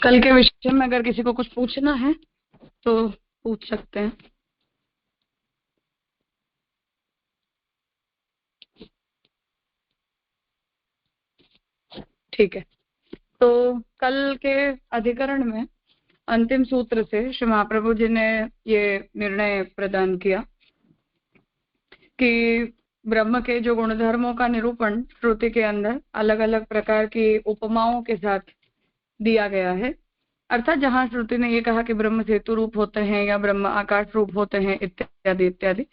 कल के विषय में अगर किसी को कुछ पूछना है तो पूछ सकते हैं। ठीक है, तो कल के अधिकरण में अंतिम सूत्र से श्री महाप्रभु जी ने ये निर्णय प्रदान किया कि ब्रह्म के जो गुणधर्मों का निरूपण श्रुति के अंदर अलग अलग प्रकार की उपमाओं के साथ दिया गया है। अर्थात जहाँ श्रुति ने ये कहा कि ब्रह्म सेतु रूप होते हैं या ब्रह्म आकाश रूप होते हैं इत्यादि इत्यादि,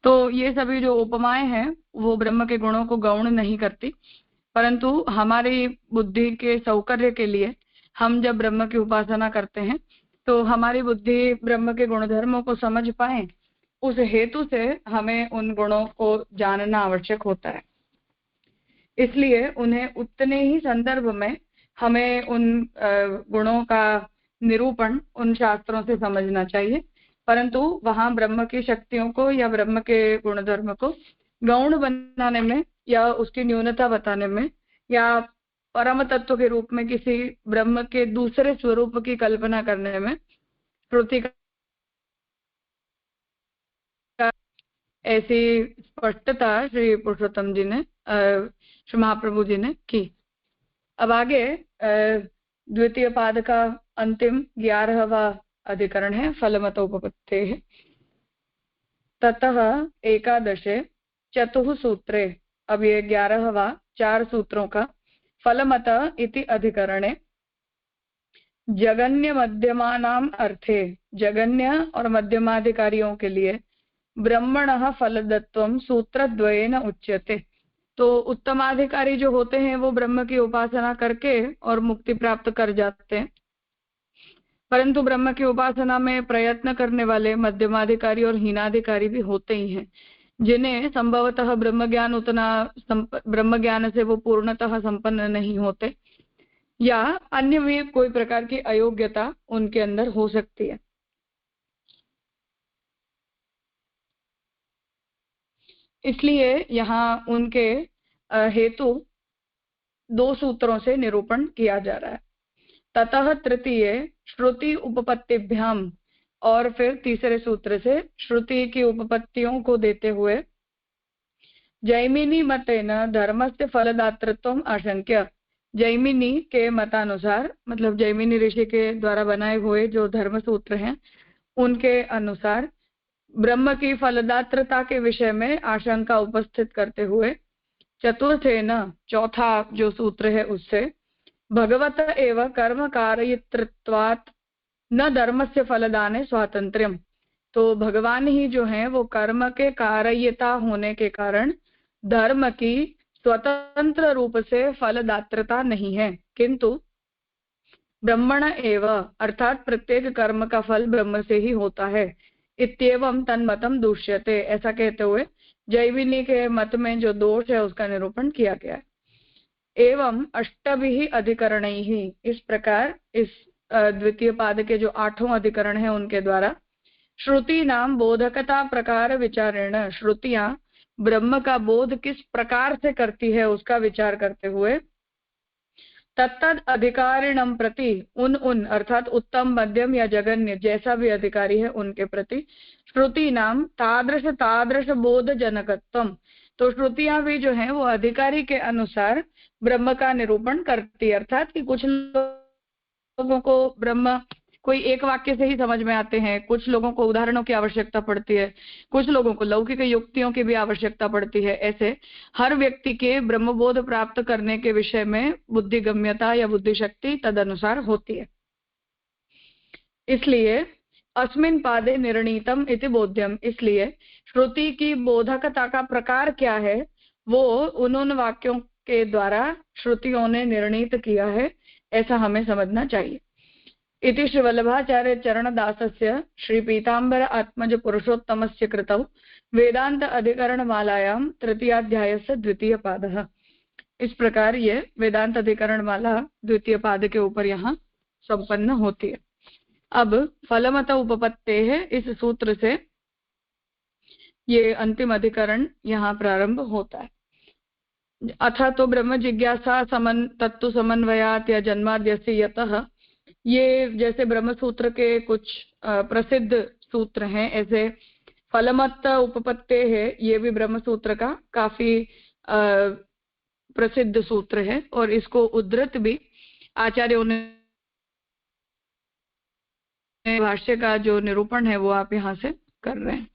तो ये सभी जो उपमाएं हैं वो ब्रह्म के गुणों को गौण नहीं करती, परंतु हमारी बुद्धि के सौकर्य के लिए हम जब ब्रह्म की उपासना करते हैं तो हमारी बुद्धि ब्रह्म के गुणधर्मों को समझ पाए, उस हेतु से हमें उन गुणों को जानना आवश्यक होता है। इसलिए उन्हें उतने ही संदर्भ में हमें उन गुणों का निरूपण उन शास्त्रों से समझना चाहिए, परंतु वहां ब्रह्म की शक्तियों को या ब्रह्म के गुणधर्म को गौण बनाने में या उसकी न्यूनता बताने में या परम तत्व के रूप में किसी ब्रह्म के दूसरे स्वरूप की कल्पना करने में श्रुति का ऐसी स्पष्टता श्री पुरुषोत्तम जी ने श्री महाप्रभु जी ने की। अब आगे द्वितीय पाद का अंतिम 11वां अधिकरण है फलमतोपपत्ते है। ततः एकादशे चतुः सूत्रे, अब ये 11वां 4 सूत्रों का फलमत इति अधिकरणे जगन्य मध्यमानाम अर्थे, जगन्य और मध्यमाधिकारियों के लिए ब्रह्मणः फलदत्वम सूत्रद्वयेन उच्यते। तो उत्तमाधिकारी जो होते हैं वो ब्रह्म की उपासना करके और मुक्ति प्राप्त कर जाते हैं, परंतु ब्रह्म की उपासना में प्रयत्न करने वाले मध्यमाधिकारी और हीनाधिकारी भी होते ही हैं, जिन्हें संभवतः ब्रह्म ज्ञान से वो पूर्णतः संपन्न नहीं होते या अन्य भी कोई प्रकार की अयोग्यता उनके अंदर हो सकती है। इसलिए यहाँ उनके हेतु 2 सूत्रों से निरूपण किया जा रहा है। ततः तृतीय श्रुति उपपत्तिभ्याम, और फिर तीसरे सूत्र से श्रुति की उपपत्तियों को देते हुए जैमिनी मतेन धर्मस्य फलदातृत्वम आशंक्य, जैमिनी के मतानुसार, मतलब जैमिनी ऋषि के द्वारा बनाए हुए जो धर्म सूत्र हैं उनके अनुसार ब्रह्म की फलदात्रता के विषय में आशंका उपस्थित करते हुए चतुर्थेन, चौथा जो सूत्र है उससे भगवत एव कर्म कारयितृत्वात् न धर्मस्य फलदाने स्वातंत्र्यम, तो भगवान ही जो है वो कर्म के कारयिता होने के कारण धर्म की स्वतंत्र रूप से फलदात्रता नहीं है, किंतु ब्रह्मण एव, अर्थात प्रत्येक कर्म का फल ब्रह्म से ही होता है। इत्येवं तन्मतम दूष्यते, ऐसा कहते हुए जैमिनी के मत में जो दोष है उसका निरूपण किया गया है। एवं अष्टभिः अधिकरणैः, इस प्रकार इस द्वितीय पाद के जो 8वां अधिकरण है उनके द्वारा श्रुति नाम बोधकता प्रकार विचारेण, श्रुतियां ब्रह्म का बोध किस प्रकार से करती है उसका विचार करते हुए तत्तद अधिकारिणम प्रति, उन अर्थात उत्तम मध्यम या जगन्य जैसा भी अधिकारी है उनके प्रति श्रुति नाम तादृश बोध जनकत्वम, तो श्रुतियां भी जो है वो अधिकारी के अनुसार ब्रह्म का निरूपण करती है। अर्थात कि कुछ लोगों को ब्रह्म कोई एक वाक्य से ही समझ में आते हैं, कुछ लोगों को उदाहरणों की आवश्यकता पड़ती है, कुछ लोगों को लौकिक युक्तियों की भी आवश्यकता पड़ती है। ऐसे हर व्यक्ति के ब्रह्मबोध प्राप्त करने के विषय में बुद्धिगम्यता या बुद्धि शक्ति तदनुसार होती है। इसलिए अस्मिन् पादे निर्णीतम इति बोध्यम, इसलिए श्रुति की बोधकता का प्रकार क्या है वो उन वाक्यों के द्वारा श्रुतियों ने निर्णीत किया है, ऐसा हमें समझना चाहिए। इति श्री वल्लभाचार्य चरणदासस्य श्री पीताम्बर आत्मज पुरुषोत्तमस्य कृतौ वेदांत अधिकरण मालायां तृतीयाध्यायस्य द्वितीय पादः, इस प्रकार ये वेदांत अधिकरण माला द्वितीय पाद के ऊपर यहाँ संपन्न होती है। अब फलमत उपपत्ते है, इस सूत्र से ये अंतिम अधिकरण यहाँ प्रारंभ होता है। अथ तो ब्रह्म जिज्ञासा तत्तु समन्वयात् या जन्माद्यस्य यतः ये जैसे ब्रह्म सूत्र के कुछ प्रसिद्ध सूत्र हैं, ऐसे फलमत्त उपपत्ते है, ये भी ब्रह्म सूत्र का काफी प्रसिद्ध सूत्र है और इसको उद्धृत भी आचार्यों ने, भाष्य का जो निरूपण है वो आप यहाँ से कर रहे हैं।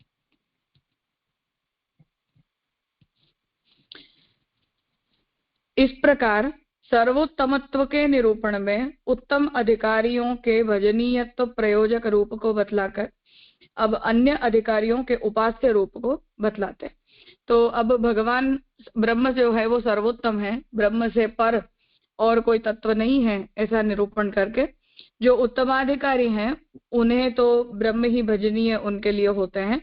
इस प्रकार सर्वोत्तमत्व के निरूपण में उत्तम अधिकारियों के भजनीयत्व प्रयोजक रूप को बतलाकर अब अन्य अधिकारियों के उपास्य रूप को बतलाते हैं। तो अब भगवान ब्रह्म जो है वो सर्वोत्तम है, ब्रह्म से पर और कोई तत्व नहीं है, ऐसा निरूपण करके जो उत्तमाधिकारी हैं उन्हें तो ब्रह्म ही भजनीय उनके लिए होते हैं,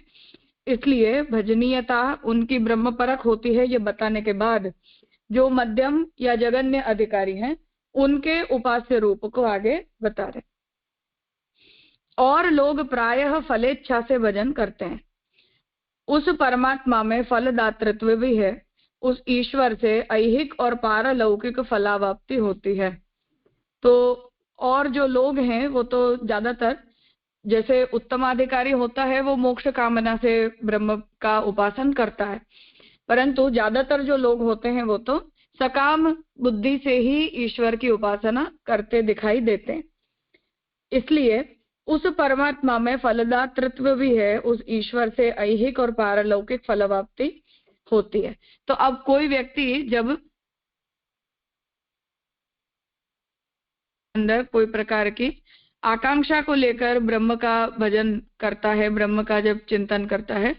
इसलिए भजनीयता उनकी ब्रह्म परक होती है। ये बताने के बाद जो मध्यम या जगन्य अधिकारी हैं उनके उपास्य रूप को आगे बता रहे। और लोग प्रायः फलेच्छा से भजन करते हैं, उस परमात्मा में फलदातृत्व भी है, उस ईश्वर से ऐहिक और पारलौकिक फलावाप्ति होती है। तो और जो लोग हैं वो तो ज्यादातर, जैसे उत्तमाधिकारी होता है वो मोक्ष कामना से ब्रह्म का उपासन करता है, परंतु ज्यादातर जो लोग होते हैं वो तो सकाम बुद्धि से ही ईश्वर की उपासना करते दिखाई देते हैं। इसलिए उस परमात्मा में फलदातृत्व भी है, उस ईश्वर से ऐहिक और पारलौकिक फलवाप्ति होती है। तो अब कोई व्यक्ति जब अंदर कोई प्रकार की आकांक्षा को लेकर ब्रह्म का भजन करता है, ब्रह्म का जब चिंतन करता है,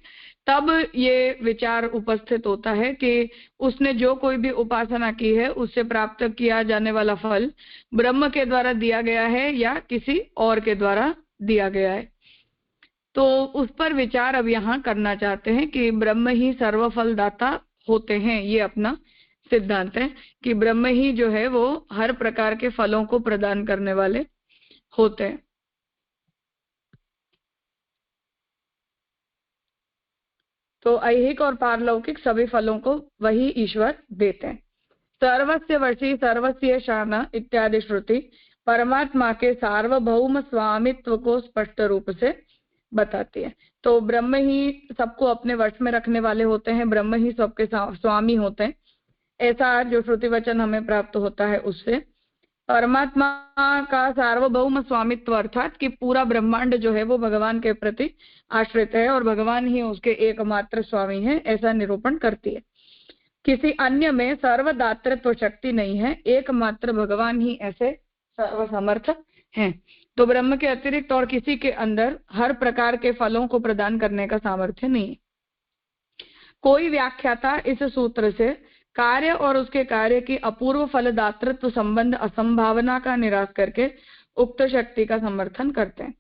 तब ये विचार उपस्थित होता है कि उसने जो कोई भी उपासना की है उससे प्राप्त किया जाने वाला फल ब्रह्म के द्वारा दिया गया है या किसी और के द्वारा दिया गया है। तो उस पर विचार अब यहाँ करना चाहते हैं कि ब्रह्म ही सर्वफलदाता होते हैं। ये अपना सिद्धांत है कि ब्रह्म ही जो है वो हर प्रकार के फलों को प्रदान करने वाले होते हैं। तो ऐहिक और पारलौकिक सभी फलों को वही ईश्वर देते हैं। सर्वस्य वशी सर्वस्य शान इत्यादि श्रुति परमात्मा के सार्वभौम स्वामित्व को स्पष्ट रूप से बताती है। तो ब्रह्म ही सबको अपने वश में रखने वाले होते हैं, ब्रह्म ही सबके स्वामी होते हैं, ऐसा जो श्रुति वचन हमें प्राप्त होता है उससे। परमात्मा का सार्वभौम स्वामित्व अर्थात कि पूरा ब्रह्मांड जो है वो भगवान के प्रति आश्रित है और भगवान ही उसके एकमात्र स्वामी है, ऐसा निरूपण करती है। किसी अन्य में सर्वदातृत्व शक्ति नहीं है, एकमात्र भगवान ही ऐसे सर्वसमर्थ हैं। तो ब्रह्म के अतिरिक्त और किसी के अंदर हर प्रकार के फलों को प्रदान करने का सामर्थ्य नहीं है। कोई व्याख्याता इस सूत्र से कार्य और उसके कार्य की अपूर्व फलदातृत्व संबंध असंभावना का निराश करके उक्त शक्ति का समर्थन करते हैं।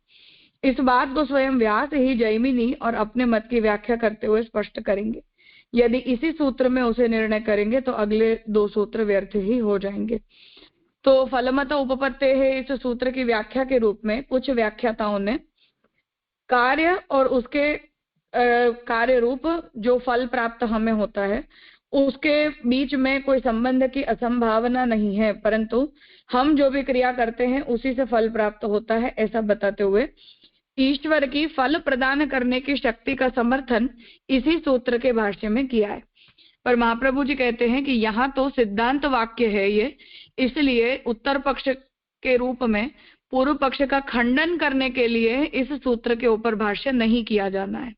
इस बात को स्वयं व्यास ही जैमिनी और अपने मत की व्याख्या करते हुए स्पष्ट करेंगे। यदि इसी सूत्र में उसे निर्णय करेंगे तो अगले दो सूत्र व्यर्थ ही हो जाएंगे। तो फलमत उपपत्ते है, इस सूत्र की व्याख्या के रूप में कुछ व्याख्याताओं ने कार्य और उसके कार्य रूप जो फल प्राप्त हमें होता है उसके बीच में कोई संबंध की असंभावना नहीं है, परंतु हम जो भी क्रिया करते हैं उसी से फल प्राप्त होता है, ऐसा बताते हुए ईश्वर की फल प्रदान करने की शक्ति का समर्थन इसी सूत्र के भाष्य में किया है। पर महाप्रभु जी कहते हैं कि यहाँ तो सिद्धांत वाक्य है ये, इसलिए उत्तर पक्ष के रूप में पूर्व पक्ष का खंडन करने के लिए इस सूत्र के ऊपर भाष्य नहीं किया जाना है।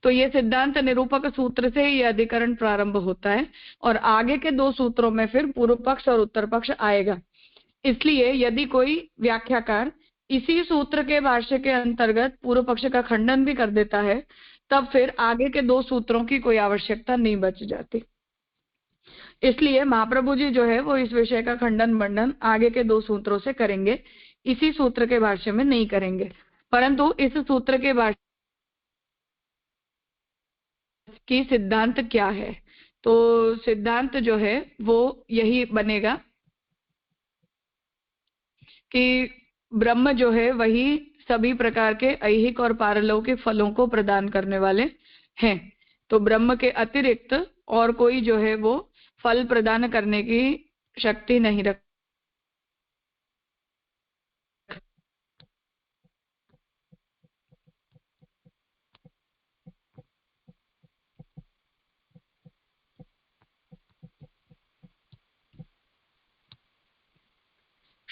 तो ये सिद्धांत निरूपक सूत्र से ये अधिकरण प्रारंभ होता है और आगे के दो सूत्रों में फिर पूर्व पक्ष और उत्तर पक्ष आएगा। इसलिए यदि कोई व्याख्याकार इसी सूत्र के भाष्य के अंतर्गत पूर्व पक्ष का खंडन भी कर देता है तब फिर आगे के दो सूत्रों की कोई आवश्यकता नहीं बच जाती। इसलिए महाप्रभु जी जो है वो इस विषय का खंडन मंडन आगे के दो सूत्रों से करेंगे, इसी सूत्र के भाष्य में नहीं करेंगे। परंतु इस सूत्र के भाष्य की सिद्धांत क्या है, तो सिद्धांत जो है वो यही बनेगा कि ब्रह्म जो है वही सभी प्रकार के ऐहिक और पारलौकिक फलों को प्रदान करने वाले हैं। तो ब्रह्म के अतिरिक्त और कोई जो है वो फल प्रदान करने की शक्ति नहीं रख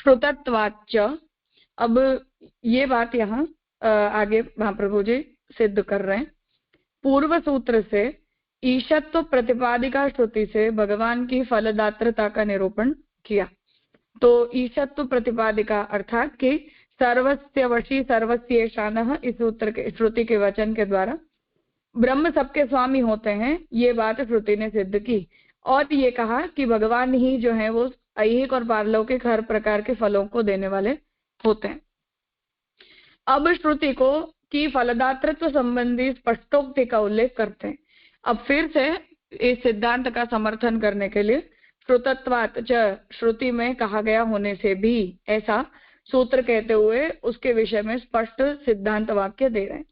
श्रुतत्वाच्च। अब ये बात यहाँ आगे महाप्रभु जी सिद्ध कर रहे हैं। पूर्व सूत्र से ईशत्व प्रतिपादिका श्रुति से भगवान की फलदात्रता का निरूपण किया। तो ईशत्व प्रतिपादिका अर्थात कि सर्वस्य वशी सर्वस्य ईशानः, इस सूत्र के श्रुति के वचन के द्वारा ब्रह्म सबके स्वामी होते हैं, ये बात श्रुति ने सिद्ध की। और ये कहा कि भगवान ही जो है वो ऐहिक और पारलौकिक हर प्रकार के फलों को देने वाले होते हैं। अब श्रुति को की फलदातृत्व संबंधी स्पष्टोक्ति का उल्लेख करते हैं। अब फिर से इस सिद्धांत का समर्थन करने के लिए श्रुतत्वात् च, श्रुति में कहा गया होने से भी, ऐसा सूत्र कहते हुए उसके विषय में स्पष्ट सिद्धांत वाक्य दे रहे हैं।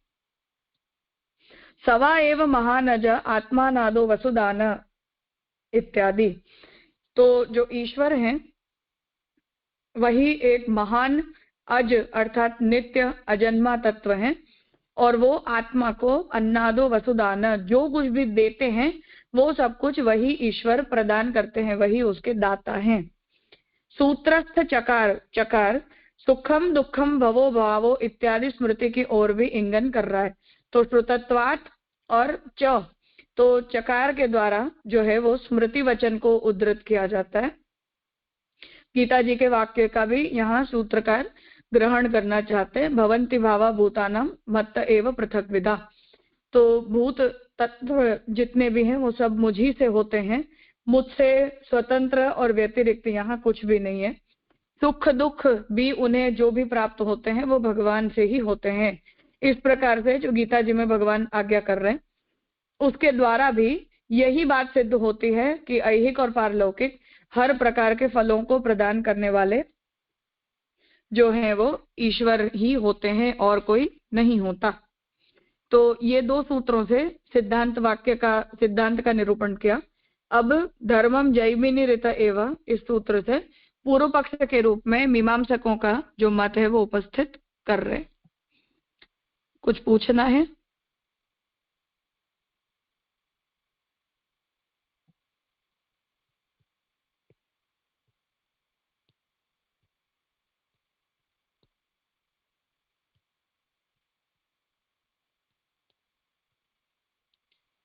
सवा एव महानज आत्मानादो वसुदान इत्यादि। तो जो ईश्वर हैं वही एक महान अज अर्थात नित्य अजन्मा तत्व है, और वो आत्मा को अन्नादो वसुदान, जो कुछ भी देते हैं वो सब कुछ वही ईश्वर प्रदान करते हैं, वही उसके दाता हैं। सूत्रस्थ चकार, चकार सुखम दुखम भवो भावो इत्यादि स्मृति की ओर भी इंगन कर रहा है। तो श्रुतत्वात् और च, तो चकार के द्वारा जो है वो स्मृति वचन को उद्धृत किया जाता है। गीता जी के वाक्य का भी यहाँ सूत्रकार ग्रहण करना चाहते हैं। भवन्ति भावा भूतानां मत्त एव पृथक विदा। तो भूत तत्व जितने भी हैं वो सब मुझी से होते हैं, मुझसे स्वतंत्र और व्यतिरिक्त यहाँ कुछ भी नहीं है। सुख दुख भी उन्हें जो भी प्राप्त होते हैं वो भगवान से ही होते हैं। इस प्रकार से जो गीता जी में भगवान आज्ञा कर रहे हैं उसके द्वारा भी यही बात सिद्ध होती है कि ऐहिक और पारलौकिक हर प्रकार के फलों को प्रदान करने वाले जो हैं वो ईश्वर ही होते हैं और कोई नहीं होता। तो ये दो सूत्रों से सिद्धांत का निरूपण किया। अब धर्मम जैमिनी ऋत एव, इस सूत्र से पूर्व पक्ष के रूप में मीमांसकों का जो मत है वो उपस्थित कर रहे। कुछ पूछना है?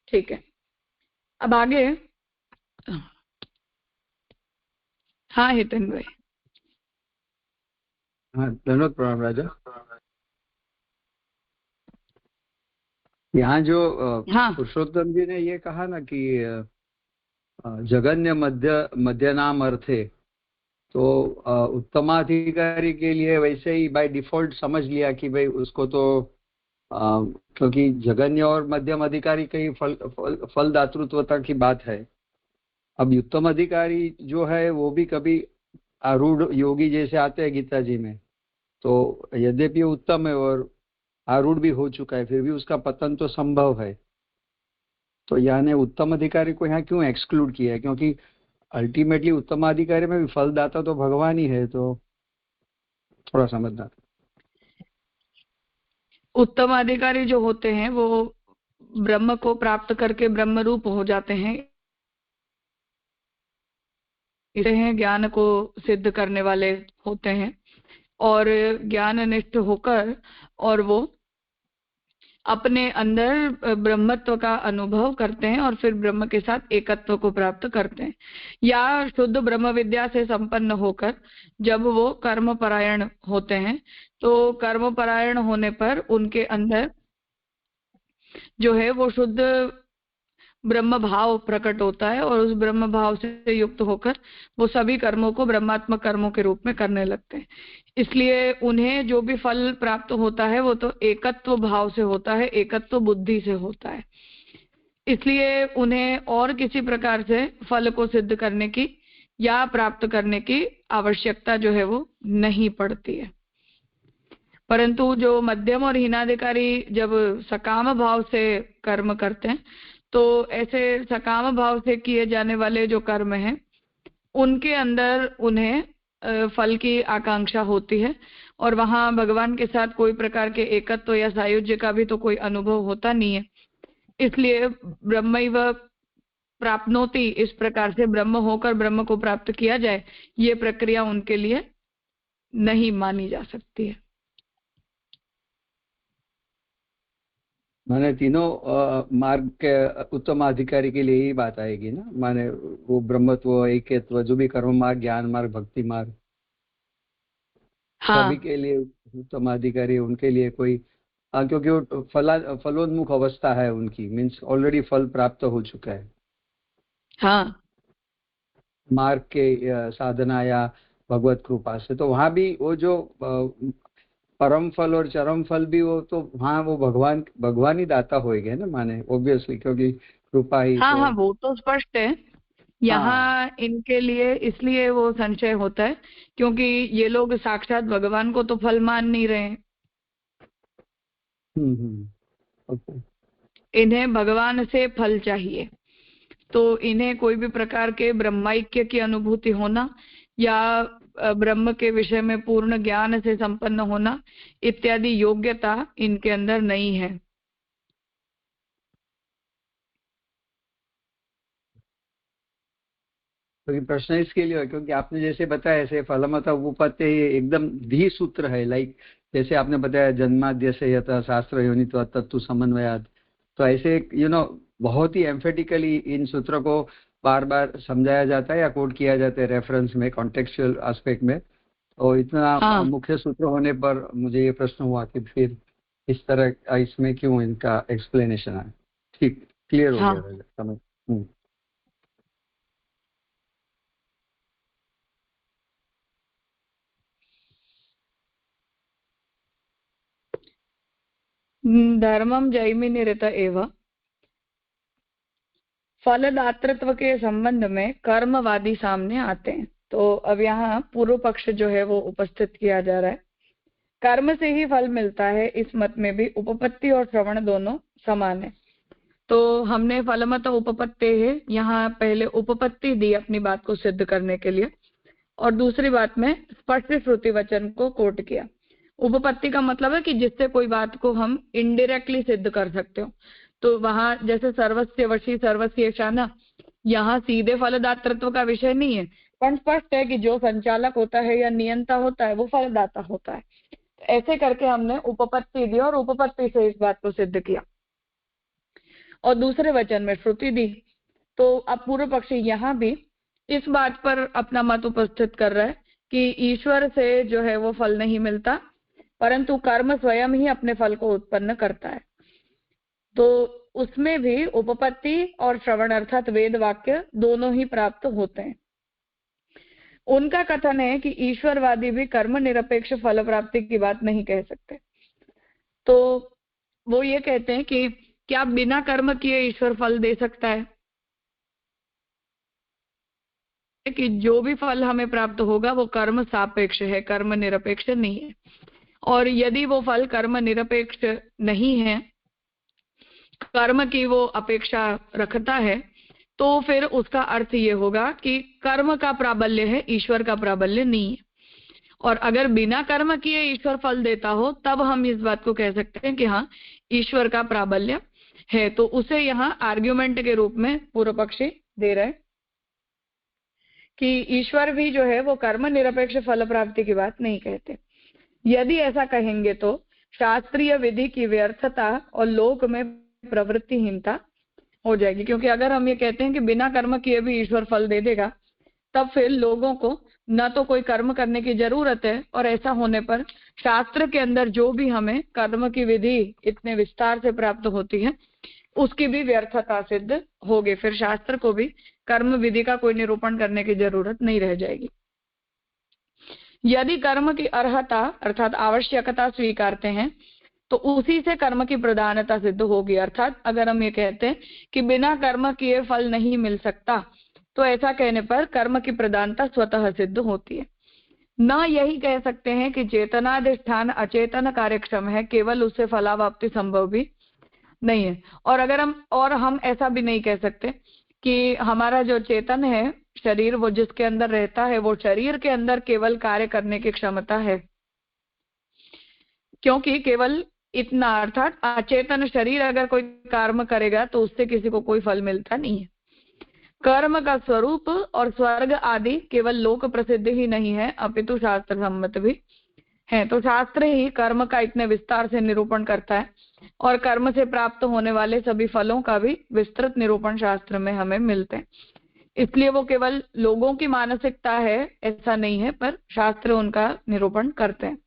ठीक है, अब आगे। हाँ हितेन भाई। हाँ, धन्यवाद प्रणाम राजा। यहाँ जो हाँ, पुरुषोत्तम जी ने ये कहा ना कि जगन्य मध्य नाम अर्थे, तो उत्तमाधिकारी के लिए वैसे ही बाय डिफॉल्ट समझ लिया कि भाई उसको तो क्योंकि जगन्य और मध्यम अधिकारी की फल दातृत्वता की बात है। अब उत्तम अधिकारी जो है वो भी कभी आरूढ़ योगी जैसे आते हैं गीता जी में, तो यद्यपि उत्तम है और आरूढ़ भी हो चुका है, फिर भी उसका पतन तो संभव है। तो यानी उत्तम अधिकारी को यहाँ क्यों एक्सक्लूड किया है? क्योंकि अल्टीमेटली उत्तम अधिकारी में भी फलदाता तो भगवान ही है। तो थोड़ा समझना। उत्तम अधिकारी जो होते हैं वो ब्रह्म को प्राप्त करके ब्रह्म रूप हो जाते हैं, इसे हैं ज्ञान को सिद्ध करने वाले होते हैं, और ज्ञान निष्ठ होकर और वो अपने अंदर ब्रह्मत्व का अनुभव करते हैं और फिर ब्रह्म के साथ एकत्व को प्राप्त करते हैं। या शुद्ध ब्रह्म विद्या से संपन्न होकर जब वो कर्म परायण होते हैं, तो कर्म परायण होने पर उनके अंदर जो है वो शुद्ध ब्रह्म भाव प्रकट होता है, और उस ब्रह्म भाव से युक्त होकर वो सभी कर्मों को ब्रह्मात्मक कर्मों के रूप में करने लगते हैं। इसलिए उन्हें जो भी फल प्राप्त होता है वो तो एकत्व भाव से होता है, एकत्व बुद्धि से होता है। इसलिए उन्हें और किसी प्रकार से फल को सिद्ध करने की या प्राप्त करने की आवश्यकता जो है वो नहीं पड़ती है। परंतु जो मध्यम और हीनाधिकारी जब सकाम भाव से कर्म करते हैं, तो ऐसे सकाम भाव से किए जाने वाले जो कर्म हैं उनके अंदर उन्हें फल की आकांक्षा होती है, और वहां भगवान के साथ कोई प्रकार के एकत्व या सायुज्य का भी तो कोई अनुभव होता नहीं है। इसलिए ब्रह्मैव प्राप्नोति, इस प्रकार से ब्रह्म होकर ब्रह्म को प्राप्त किया जाए, ये प्रक्रिया उनके लिए नहीं मानी जा सकती है। माने तीनों मार्ग के उत्तम अधिकारी के लिए ही बात आएगी ना, माने वो ब्रह्मत्व, एकत्व, जो भी कर्म मार्ग, ज्ञान मार्ग, भक्ति मार्ग, हाँ सभी के लिए उत्तम अधिकारी, उनके लिए कोई क्योंकि वो फलोन्मुख अवस्था है उनकी, मीन्स ऑलरेडी फल प्राप्त हो चुका है हाँ मार्ग के साधना या भगवत कृपा से। तो वहां भी वो जो परम फल और चरम फल भी, वो तो वहाँ वो भगवान ही दाता होएंगे ना, माने ऑब्वियसली, क्योंकि कृपा ही हाँ तो। हाँ, वो तो स्पष्ट है। हाँ। यहाँ इनके लिए इसलिए वो संशय होता है क्योंकि ये लोग साक्षात भगवान को तो फल मान नहीं रहे हैं। ओके। इन्हें भगवान से फल चाहिए, तो इन्हें कोई भी प्रकार के ब्रह्माइक्य की अनुभूति होना या ब्रह्म के विषय में पूर्ण ज्ञान से संपन्न होना इत्यादि योग्यता इनके अंदर नहीं है। क्योंकि प्रश्न इसके लिए है क्योंकि आपने जैसे बताया, ऐसे फलमत उपपत्ति एकदम धी सूत्र है, लाइक जैसे आपने बताया जन्माद्य से यत शास्त्र योनित्व तत्तु समन्वयात, तो ऐसे बहुत ही एम्फेटिकली इन सूत्रों को बार बार समझाया जाता है या कोट किया जाता है रेफरेंस में, कॉन्टेक्चुअल एस्पेक्ट में। और इतना हाँ मुख्य सूत्र होने पर मुझे ये प्रश्न हुआ कि फिर इस तरह इसमें क्यों इनका एक्सप्लेनेशन है। ठीक, क्लियर हो गया हाँ। समझ। धर्मम जैमिनिरत एव। फलदातृत्व के संबंध में कर्मवादी सामने आते हैं। तो अब यहाँ पूर्व पक्ष जो है वो उपस्थित किया जा रहा है। कर्म से ही फल मिलता है, इस मत में भी उपपत्ति और श्रवण दोनों समान है। तो हमने फलमत उपपत्ति है, यहाँ पहले उपपत्ति दी अपनी बात को सिद्ध करने के लिए, और दूसरी बात में स्पष्ट श्रुति वचन को कोट किया। उपपत्ति का मतलब है कि जिससे कोई बात को हम इनडायरेक्टली सिद्ध कर सकते हो। तो वहां जैसे सर्वस्य वशी सर्वस्य शाना, यहाँ सीधे फलदातृत्व का विषय नहीं है, पर स्पष्ट है कि जो संचालक होता है या नियंता होता है वो फलदाता होता है। ऐसे करके हमने उपपत्ति दी और उपपत्ति से इस बात को सिद्ध किया, और दूसरे वचन में श्रुति दी। तो अब पूर्व पक्षी यहाँ भी इस बात पर अपना मत उपस्थित कर रहा है कि ईश्वर से जो है वो फल नहीं मिलता, परंतु कर्म स्वयं ही अपने फल को उत्पन्न करता है। तो उसमें भी उपपत्ति और श्रवण अर्थात वेद वाक्य दोनों ही प्राप्त होते हैं। उनका कथन है कि ईश्वरवादी भी कर्म निरपेक्ष फल प्राप्ति की बात नहीं कह सकते। तो वो ये कहते हैं कि क्या बिना कर्म किए ईश्वर फल दे सकता है? कि जो भी फल हमें प्राप्त होगा वो कर्म सापेक्ष है, कर्म निरपेक्ष नहीं है। और यदि वो फल कर्म निरपेक्ष नहीं है, कर्म की वो अपेक्षा रखता है, तो फिर उसका अर्थ ये होगा कि कर्म का प्राबल्य है, ईश्वर का प्राबल्य नहीं है। और अगर बिना कर्म किए ईश्वर फल देता हो तब हम इस बात को कह सकते हैं कि हाँ, ईश्वर का प्राबल्य है। तो उसे यहाँ आर्ग्यूमेंट के रूप में पूर्व पक्षी दे रहे हैं कि ईश्वर भी जो है वो कर्म निरपेक्ष फल प्राप्ति की बात नहीं कहते। यदि ऐसा कहेंगे तो शास्त्रीय विधि की व्यर्थता और लोक में प्रवृत्तिहीनता हो जाएगी, क्योंकि अगर हम ये कहते हैं कि बिना कर्म किए भी ईश्वर फल दे देगा, तब फिर लोगों को न तो कोई कर्म करने की जरूरत है, और ऐसा होने पर शास्त्र के अंदर जो भी हमें कर्म की विधि इतने विस्तार से प्राप्त होती है उसकी भी व्यर्थता सिद्ध होगी। फिर शास्त्र को भी कर्म विधि का कोई निरूपण करने की जरूरत नहीं रह जाएगी। यदि कर्म की अर्हता अर्थात आवश्यकता स्वीकारते हैं तो उसी से कर्म की प्रधानता सिद्ध होगी। अर्थात अगर हम ये कहते हैं कि बिना कर्म किए फल नहीं मिल सकता, तो ऐसा कहने पर कर्म की प्रधानता स्वतः सिद्ध होती है। न यही कह सकते हैं कि चेतनाधिष्ठान अचेतन कार्यक्षम है, केवल उससे फलावाप्ति संभव भी नहीं है। और अगर हम ऐसा भी नहीं कह सकते कि हमारा जो चेतन है शरीर, वो जिसके अंदर रहता है, वो शरीर के अंदर केवल कार्य करने की क्षमता है, क्योंकि केवल इतना अर्थात अचेतन शरीर अगर कोई कर्म करेगा तो उससे किसी को कोई फल मिलता नहीं है। कर्म का स्वरूप और स्वर्ग आदि केवल लोक प्रसिद्ध ही नहीं है, अपितु शास्त्र सम्मत भी है। तो शास्त्र ही कर्म का इतने विस्तार से निरूपण करता है और कर्म से प्राप्त होने वाले सभी फलों का भी विस्तृत निरूपण शास्त्र में हमें मिलते हैं। इसलिए वो केवल लोगों की मानसिकता है ऐसा नहीं है, पर शास्त्र उनका निरूपण करते हैं।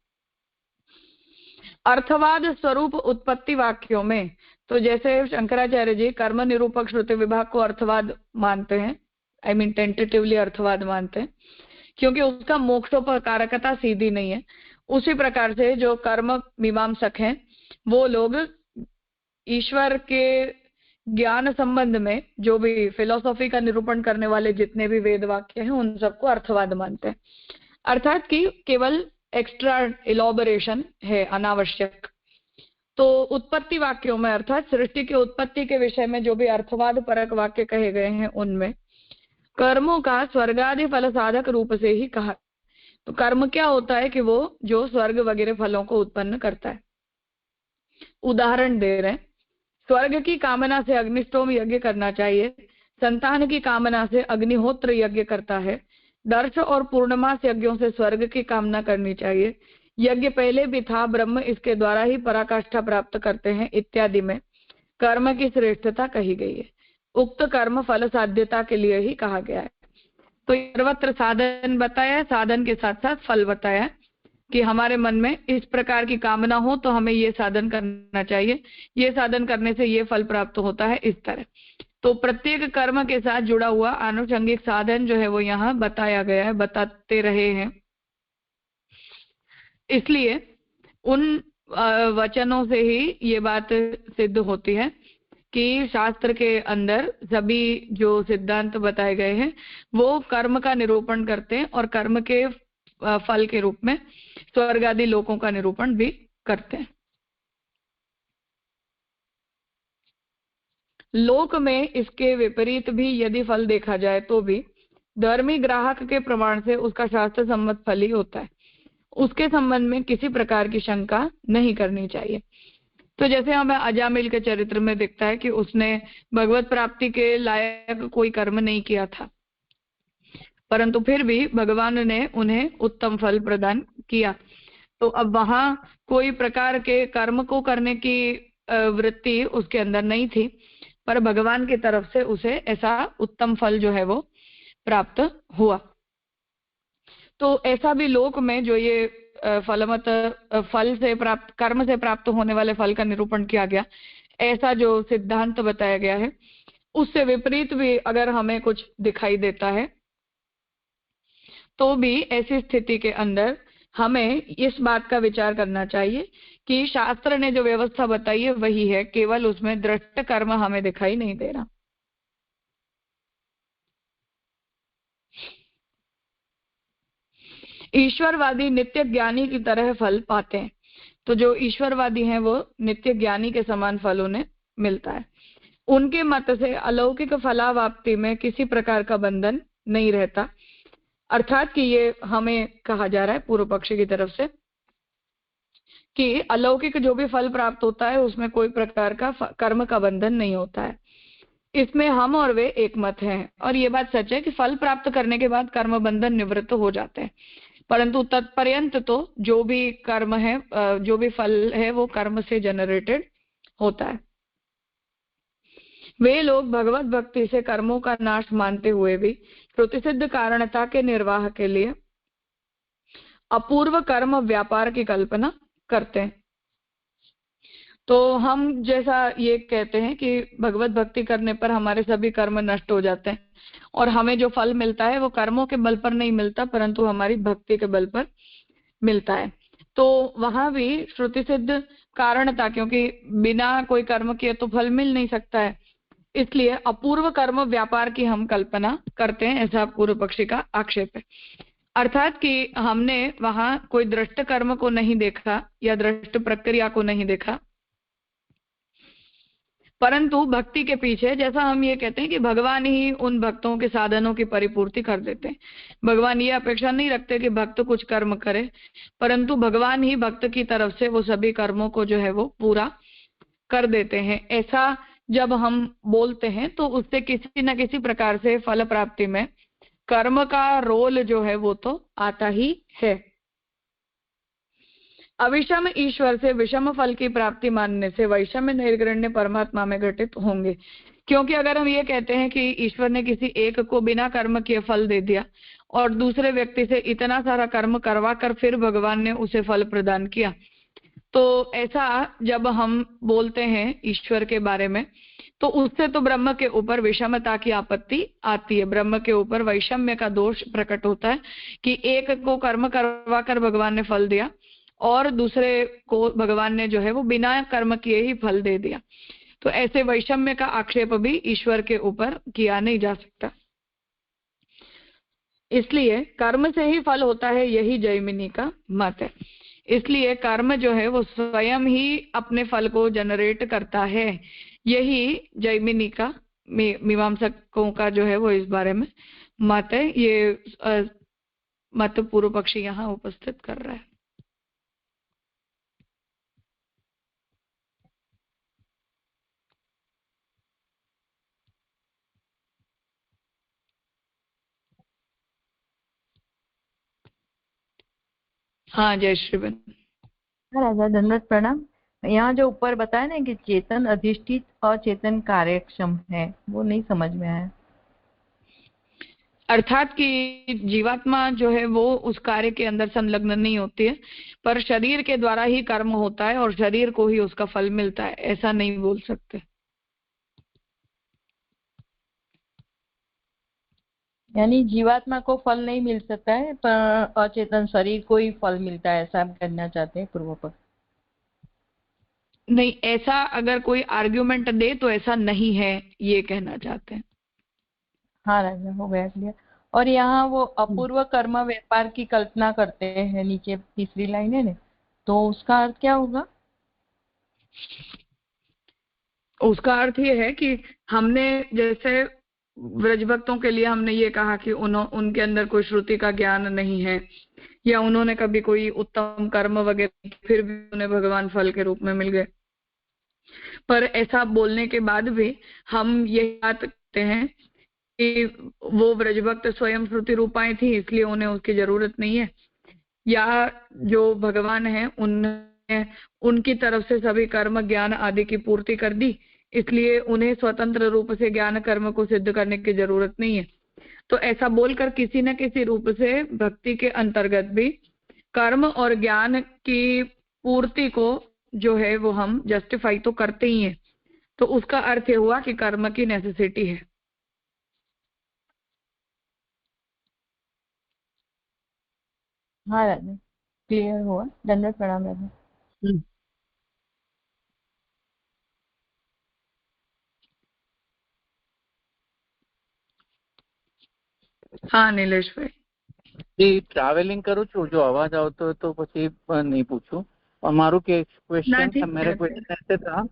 अर्थवाद स्वरूप उत्पत्ति वाक्यों में, तो जैसे शंकराचार्य जी कर्म निरूपक श्रुति विभाग को अर्थवाद मानते हैं, आई मीन टेंटेटिवली अर्थवाद मानते हैं, क्योंकि उसका मोक्षोपकारकता सीधी नहीं है। उसी प्रकार से जो कर्म मीमांसक हैं वो लोग ईश्वर के ज्ञान संबंध में जो भी फिलोसॉफी का निरूपण करने वाले जितने भी वेद वाक्य हैं उन सबको अर्थवाद मानते हैं, अर्थात कि केवल एक्स्ट्रा इलॉबरेशन है, अनावश्यक। तो उत्पत्ति वाक्यों में अर्थात सृष्टि की उत्पत्ति के विषय में जो भी अर्थवाद परक वाक्य कहे गए हैं उनमें कर्मों का स्वर्गादि फल साधक रूप से ही कहा। तो कर्म क्या होता है कि वो जो स्वर्ग वगैरह फलों को उत्पन्न करता है। उदाहरण दे रहे हैं, स्वर्ग की कामना से अग्निष्टोम यज्ञ करना चाहिए, संतान की कामना से अग्निहोत्र यज्ञ करता है, दर्श और पूर्णमास यज्ञों से स्वर्ग की कामना करनी चाहिए, यज्ञ पहले भी था, ब्रह्म इसके द्वारा ही पराकाष्ठा प्राप्त करते हैं इत्यादि में कर्म की श्रेष्ठता कही गई है। उक्त कर्म फल साध्यता के लिए ही कहा गया है। तो सर्वत्र साधन बताया, साधन के साथ साथ फल बताया कि हमारे मन में इस प्रकार की कामना हो तो हमें ये साधन करना चाहिए, ये साधन करने से ये फल प्राप्त होता है, इस तरह। तो प्रत्येक कर्म के साथ जुड़ा हुआ आनुषंगिक साधन जो है वो यहाँ बताया गया है, बताते रहे हैं। इसलिए उन वचनों से ही ये बात सिद्ध होती है कि शास्त्र के अंदर सभी जो सिद्धांत बताए गए हैं वो कर्म का निरूपण करते हैं और कर्म के फल के रूप में स्वर्ग आदि लोकों का निरूपण भी करते हैं। लोक में इसके विपरीत भी यदि फल देखा जाए तो भी धर्मी ग्राहक के प्रमाण से उसका शास्त्र सम्मत फल ही होता है, उसके संबंध में किसी प्रकार की शंका नहीं करनी चाहिए। तो जैसे हमें अजामिल के चरित्र में दिखता है कि उसने भगवत प्राप्ति के लायक कोई कर्म नहीं किया था, परंतु फिर भी भगवान ने उन्हें उत्तम फल प्रदान किया। तो अब वहां कोई प्रकार के कर्म को करने की वृत्ति उसके अंदर नहीं थी, पर भगवान की तरफ से उसे ऐसा उत्तम फल जो है वो प्राप्त हुआ। तो ऐसा भी लोक में जो ये फलमत फल से प्राप्त, कर्म से प्राप्त होने वाले फल का निरूपण किया गया, ऐसा जो सिद्धांत बताया गया है उससे विपरीत भी अगर हमें कुछ दिखाई देता है तो भी ऐसी स्थिति के अंदर हमें इस बात का विचार करना चाहिए कि शास्त्र ने जो व्यवस्था बताई है वही है, केवल उसमें दृष्ट कर्म हमें दिखाई नहीं दे रहा। ईश्वरवादी नित्य ज्ञानी की तरह फल पाते हैं। तो जो ईश्वरवादी हैं वो नित्य ज्ञानी के समान फल उन्हें मिलता है। उनके मत से अलौकिक फलावाप्ति में किसी प्रकार का बंधन नहीं रहता, अर्थात कि ये हमें कहा जा रहा है पूर्व पक्ष की तरफ से कि अलौकिक जो भी फल प्राप्त होता है उसमें कोई प्रकार का कर्म का बंधन नहीं होता है। इसमें हम और वे एक मत हैं और ये बात सच है कि फल प्राप्त करने के बाद कर्म बंधन निवृत्त हो जाते हैं, परंतु तत्पर्यंत तो जो भी कर्म है, जो भी फल है वो कर्म से जनरेटेड होता है। वे लोग भगवत भक्ति से कर्मों का नाश मानते हुए भी श्रुति सिद्ध कारणता के निर्वाह के लिए अपूर्व कर्म व्यापार की कल्पना करते हैं। तो हम जैसा ये कहते हैं कि भगवत भक्ति करने पर हमारे सभी कर्म नष्ट हो जाते हैं और हमें जो फल मिलता है वो कर्मों के बल पर नहीं मिलता परंतु हमारी भक्ति के बल पर मिलता है। तो वहां भी श्रुति सिद्ध कारणता, क्योंकि बिना कोई कर्म किए तो फल मिल नहीं सकता है, इसलिए अपूर्व कर्म व्यापार की हम कल्पना करते हैं, ऐसा पूर्व पक्षी का आक्षेप है। अर्थात कि हमने वहां कोई दृष्ट कर्म को नहीं देखा या दृष्ट प्रक्रिया को नहीं देखा, परंतु भक्ति के पीछे जैसा हम ये कहते हैं कि भगवान ही उन भक्तों के साधनों की परिपूर्ति कर देते हैं। भगवान ये अपेक्षा नहीं रखते कि भक्त कुछ कर्म करे, परंतु भगवान ही भक्त की तरफ से वो सभी कर्मों को जो है वो पूरा कर देते हैं। ऐसा जब हम बोलते हैं तो उससे किसी न किसी प्रकार से फल प्राप्ति में कर्म का रोल जो है वो तो आता ही है। अविषम ईश्वर से विषम फल की प्राप्ति मानने से वैषम्य निर्गण्य परमात्मा में घटित होंगे। क्योंकि अगर हम ये कहते हैं कि ईश्वर ने किसी एक को बिना कर्म किए फल दे दिया और दूसरे व्यक्ति से इतना सारा कर्म करवा कर फिर भगवान ने उसे फल प्रदान किया, तो ऐसा जब हम बोलते हैं ईश्वर के बारे में, तो उससे तो ब्रह्म के ऊपर विषमता की आपत्ति आती है, ब्रह्म के ऊपर वैषम्य का दोष प्रकट होता है कि एक को कर्म करवा कर भगवान ने फल दिया और दूसरे को भगवान ने जो है वो बिना कर्म किए ही फल दे दिया। तो ऐसे वैषम्य का आक्षेप भी ईश्वर के ऊपर किया नहीं जा सकता। इसलिए कर्म से ही फल होता है, यही जैमिनी का मत है। इसलिए कर्म जो है वो स्वयं ही अपने फल को जनरेट करता है, यही जैमिनी का मीमांसकों का जो है वो इस बारे में मत है। ये मत पूर्व पक्षी यहाँ उपस्थित कर रहा है। हाँ जय श्री बन। राजा धन्यवाद प्रणाम। यहाँ जो ऊपर बताया ना कि चेतन अधिष्ठित अचेतन कार्यक्षम है, वो नहीं समझ में आया। अर्थात कि जीवात्मा जो है वो उस कार्य के अंदर संलग्न नहीं होती है, पर शरीर के द्वारा ही कर्म होता है और शरीर को ही उसका फल मिलता है, ऐसा नहीं बोल सकते। यानी जीवात्मा को फल नहीं मिल सकता है, पर अचेतन शरीर को ही फल मिलता है, ऐसा आप कहना चाहते हैं पूर्व पक्ष? नहीं, ऐसा अगर कोई आर्ग्यूमेंट दे तो ऐसा नहीं है, ये कहना चाहते हैं। हाँ राजा, हो गया क्लियर। और यहाँ वो अपूर्व कर्म व्यापार की कल्पना करते हैं, नीचे तीसरी लाइन है ना, तो उसका अर्थ क्या होगा? उसका अर्थ ये है कि हमने जैसे व्रजभक्तों के लिए हमने ये कहा कि उनके अंदर कोई श्रुति का ज्ञान नहीं है, या उन्होंने कभी कोई उत्तम कर्म वगैरह, फिर भी उन्हें भगवान फल के रूप में मिल गए। पर ऐसा बोलने के बाद भी हम ये बात कहते हैं कि वो व्रजभक्त स्वयं श्रुति रूपाएं थी, इसलिए उन्हें उसकी जरूरत नहीं है, या जो भगवान है उन्हें उनकी तरफ से सभी कर्म ज्ञान आदि की पूर्ति कर दी, इसलिए उन्हें स्वतंत्र रूप से ज्ञान कर्म को सिद्ध करने की जरूरत नहीं है। तो ऐसा बोलकर किसी न किसी रूप से भक्ति के अंतर्गत भी कर्म और ज्ञान की पूर्ति को जो है वो हम जस्टिफाई तो करते ही हैं। तो उसका अर्थ ये हुआ कि कर्म की नेसेसिटी है। हाँ राजा, क्लियर हुआ। धन्यवाद प्रणाम राजा। हाँ नीलेश भाई। ट्रावेलिंग करूँ છું, જો અવાજ આવતો હોય તો પછી નહીં પૂછું। મારું કે ક્વેશ્ચન, मेरा क्वेश्चन ऐसे था,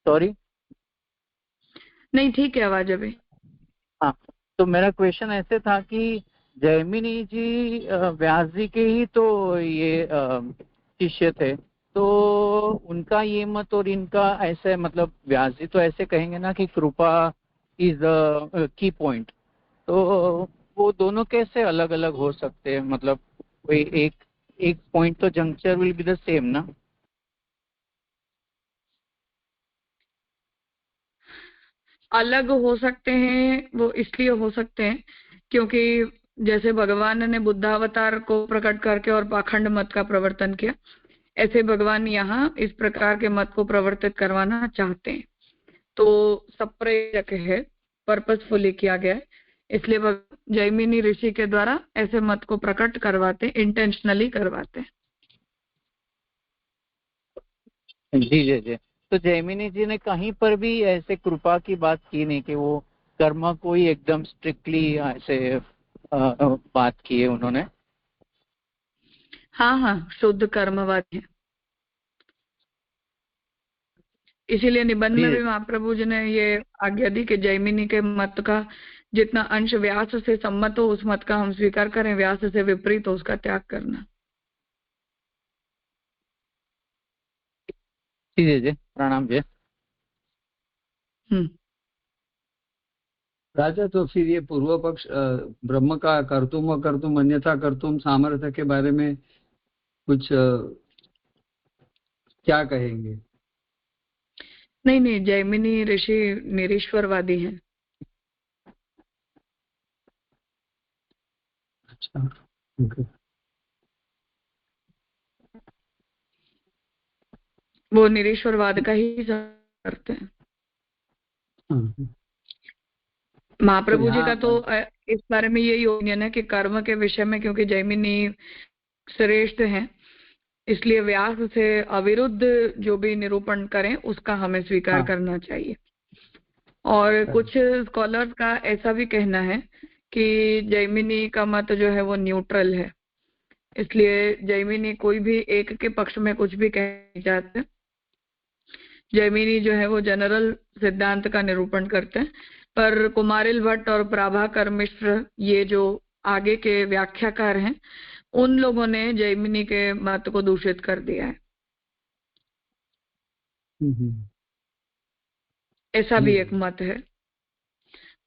सॉरी नहीं ठीक है आवाज अभी। हाँ, तो मेरा क्वेश्चन ऐसे था कि जैमिनी जी व्यास जी के ही तो ये शिष्य थे, तो उनका ये मत और इनका ऐसे, मतलब व्यास जी तो ऐसे कहेंगे ना कि कृपा इज की पॉइंट, तो वो दोनों कैसे अलग अलग हो सकते हैं? मतलब कोई एक पॉइंट तो juncture will be the same ना। अलग हो सकते हैं, वो इसलिए हो सकते हैं क्योंकि जैसे भगवान ने बुद्धावतार को प्रकट करके और पाखंड मत का प्रवर्तन किया, ऐसे भगवान यहाँ इस प्रकार के मत को प्रवर्तित करवाना चाहते हैं। तो सप्रेरक है, पर्पसफुली किया गया है, इसलिए जैमिनी ऋषि के द्वारा ऐसे मत को प्रकट करवाते, इंटेंशनली करवाते हैं। जी जी जी। तो जैमिनी जी ने कहीं पर भी ऐसे कृपा की बात की नहीं कि वो कर्म को ही एकदम स्ट्रिक्टली ऐसे बात की है उन्होंने। हाँ हाँ, शुद्ध कर्मवादी है। इसीलिए निबंध में भी महाप्रभु जी ने ये आज्ञा दी कि जैमिनी के मत का जितना अंश व्यास से सम्मत हो उस मत का हम स्वीकार करें, व्यास से विपरीत हो उसका त्याग करना। जी जी जी, प्रणाम जी। राजा, तो फिर ये पूर्व पक्ष ब्रह्म का कर्तुम अकर्तुम अन्यथा कर्तुम सामर्थ्य के बारे में कुछ क्या कहेंगे? नहीं नहीं, जैमिनी ऋषि निरीश्वरवादी हैं। अच्छा, ओके। वो निरीश्वरवाद का ही करते हैं। हाँ, महाप्रभु जी का यहाँ तो इस बारे में यही ओपिनियन है कि कर्म के विषय में, क्योंकि जैमिनी श्रेष्ठ हैं, इसलिए व्यास से अविरुद्ध जो भी निरूपण करें उसका हमें स्वीकार हाँ, करना चाहिए। और कुछ स्कॉलर्स का ऐसा भी कहना है कि जैमिनी का मत जो है वो न्यूट्रल है, इसलिए जैमिनी कोई भी एक के पक्ष में कुछ भी कहना चाहते। जैमिनी जो है वो जनरल सिद्धांत का निरूपण करते हैं, पर कुमारिल भट्ट और प्रभाकर मिश्र ये जो आगे के व्याख्याकार हैं, उन लोगों ने जैमिनी के मत को दूषित कर दिया है। ऐसा भी एक मत है।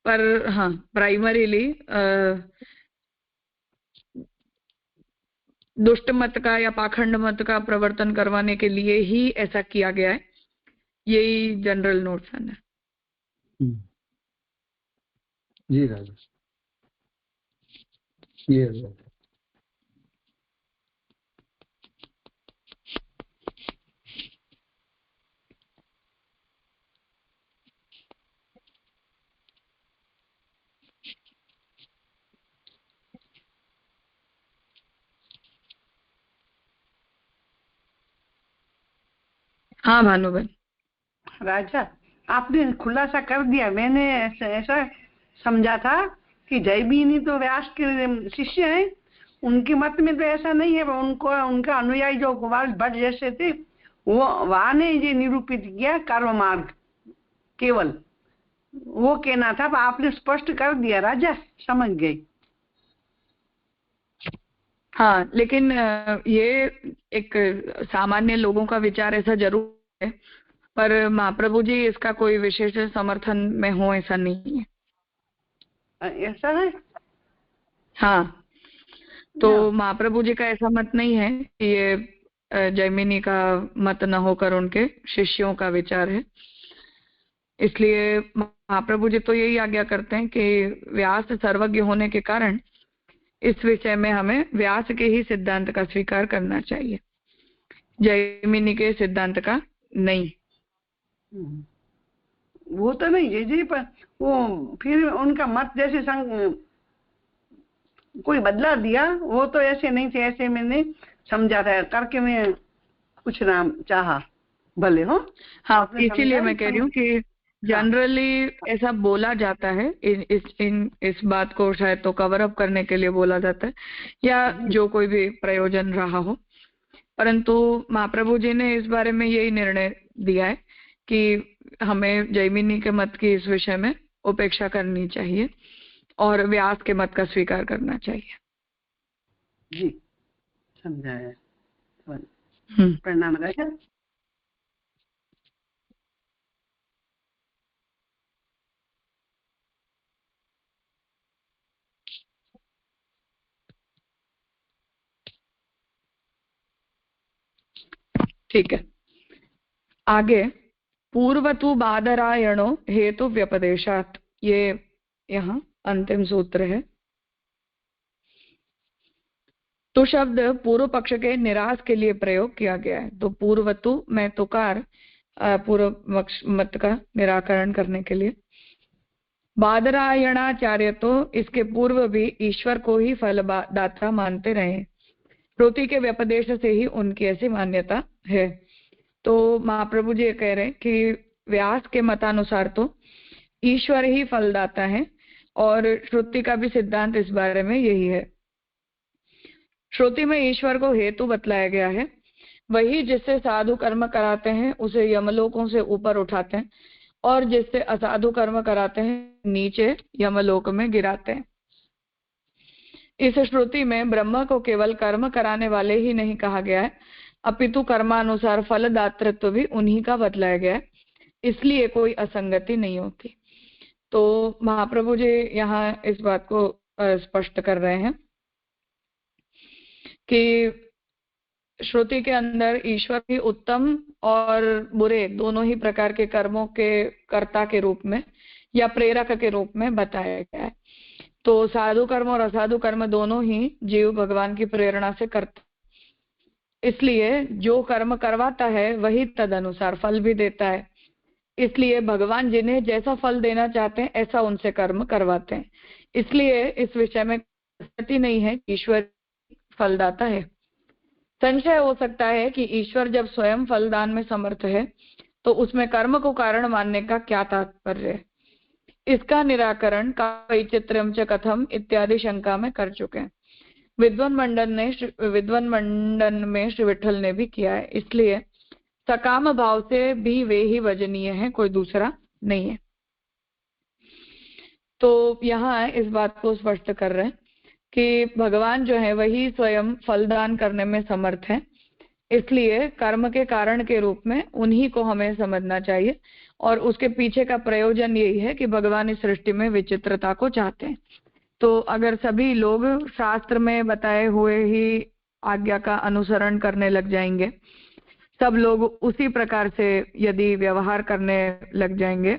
पर हाँ, प्राइमरीली दुष्ट मत का या पाखंड मत का प्रवर्तन करवाने के लिए ही ऐसा किया गया है, यही जनरल नोशन है। जी राजा, ये राजा। हाँ भानुबेन। राजा, आपने खुलासा कर दिया। मैंने ऐसा समझा था कि जैमिनी तो व्यास के शिष्य हैं, उनके मत में तो ऐसा नहीं है। उनको उनका अनुयायी जो कुमार भट्ट जैसे थे, वो वहां ने ये निरूपित किया कर्म मार्ग, केवल वो कहना था। आपने स्पष्ट कर दिया राजा, समझ गई। हाँ, लेकिन ये एक सामान्य लोगों का विचार ऐसा जरूर है, पर महाप्रभु जी इसका कोई विशेष समर्थन में हो ऐसा नहीं है। ऐसा है? हाँ, तो महाप्रभु जी का ऐसा मत नहीं है कि ये जैमिनी का मत न होकर उनके शिष्यों का विचार है। इसलिए महाप्रभु जी तो यही आज्ञा करते हैं कि व्यास सर्वज्ञ होने के कारण इस विषय में हमें व्यास के ही सिद्धांत का स्वीकार करना चाहिए, जैमिनी के सिद्धांत का नहीं। वो तो नहीं जी, पर वो फिर उनका मत जैसे कोई बदला दिया, वो तो ऐसे नहीं थे। ऐसे मैंने समझा था, करके मैं कुछ नाम चाहा भले हो। हाँ, इसीलिए मैं कह रही हूँ कि जनरली ऐसा बोला जाता है, इस बात को शायद तो कवर अप करने के लिए बोला जाता है, या जो कोई भी प्रयोजन रहा हो। परंतु महाप्रभु जी ने इस बारे में यही निर्णय दिया है कि हमें जैमिनी के मत की इस विषय में उपेक्षा करनी चाहिए और व्यास के मत का स्वीकार करना चाहिए। जी, समझाया। प्रणाम राजा। ठीक है, आगे पूर्वतु बादरायणो हेतु व्यपदेशात्, ये यहाँ अंतिम सूत्र है। तो शब्द पूर्व पक्ष के निराश के लिए प्रयोग किया गया है। तो पूर्वतु में तुकार पूर्व मत का निराकरण करने के लिए। बादरायणाचार्य तो इसके पूर्व भी ईश्वर को ही फलदाता मानते रहे, श्रुति के व्यपदेश से ही उनकी ऐसी मान्यता है। तो महाप्रभु जी कह रहे हैं कि व्यास के मतानुसार तो ईश्वर ही फलदाता है, और श्रुति का भी सिद्धांत इस बारे में यही है। श्रुति में ईश्वर को हेतु बतलाया गया है, वही जिससे साधु कर्म कराते हैं उसे यमलोकों से ऊपर उठाते हैं, और जिससे असाधु कर्म कराते हैं नीचे यमलोक में गिराते हैं। इस श्रुति में ब्रह्म को केवल कर्म कराने वाले ही नहीं कहा गया है, अपितु कर्मानुसार फलदातृत्व भी उन्हीं का बतलाया गया है, इसलिए कोई असंगति नहीं होती। तो महाप्रभु जी यहाँ इस बात को स्पष्ट कर रहे हैं कि श्रुति के अंदर ईश्वर ही उत्तम और बुरे दोनों ही प्रकार के कर्मों के कर्ता के रूप में या प्रेरक के रूप में बताया गया है। तो साधु कर्म और असाधु कर्म दोनों ही जीव भगवान की प्रेरणा से करते, इसलिए जो कर्म करवाता है वही तद अनुसार फल भी देता है। इसलिए भगवान जिन्हें जैसा फल देना चाहते हैं ऐसा उनसे कर्म करवाते हैं। इसलिए इस विषय में स्थिति नहीं है कि ईश्वर फलदाता है। संशय हो सकता है कि ईश्वर जब स्वयं फलदान में समर्थ है तो उसमें कर्म को कारण मानने का क्या तात्पर्य है। इसका निराकरण वैचित्र्यम च कथम इत्यादि शंका में कर चुके हैं। विद्वान मंडन में श्री विठल ने भी किया है। इसलिए सकाम भाव से भी वे ही वजनीय है, कोई दूसरा नहीं है। तो यहाँ इस बात को स्पष्ट कर रहे हैं कि भगवान जो है वही स्वयं फलदान करने में समर्थ है, इसलिए कर्म के कारण के रूप में उन्हीं को हमें समझना चाहिए। और उसके पीछे का प्रयोजन यही है कि भगवान इस सृष्टि में विचित्रता को चाहते हैं। तो अगर सभी लोग शास्त्र में बताए हुए ही आज्ञा का अनुसरण करने लग जाएंगे, सब लोग उसी प्रकार से यदि व्यवहार करने लग जाएंगे,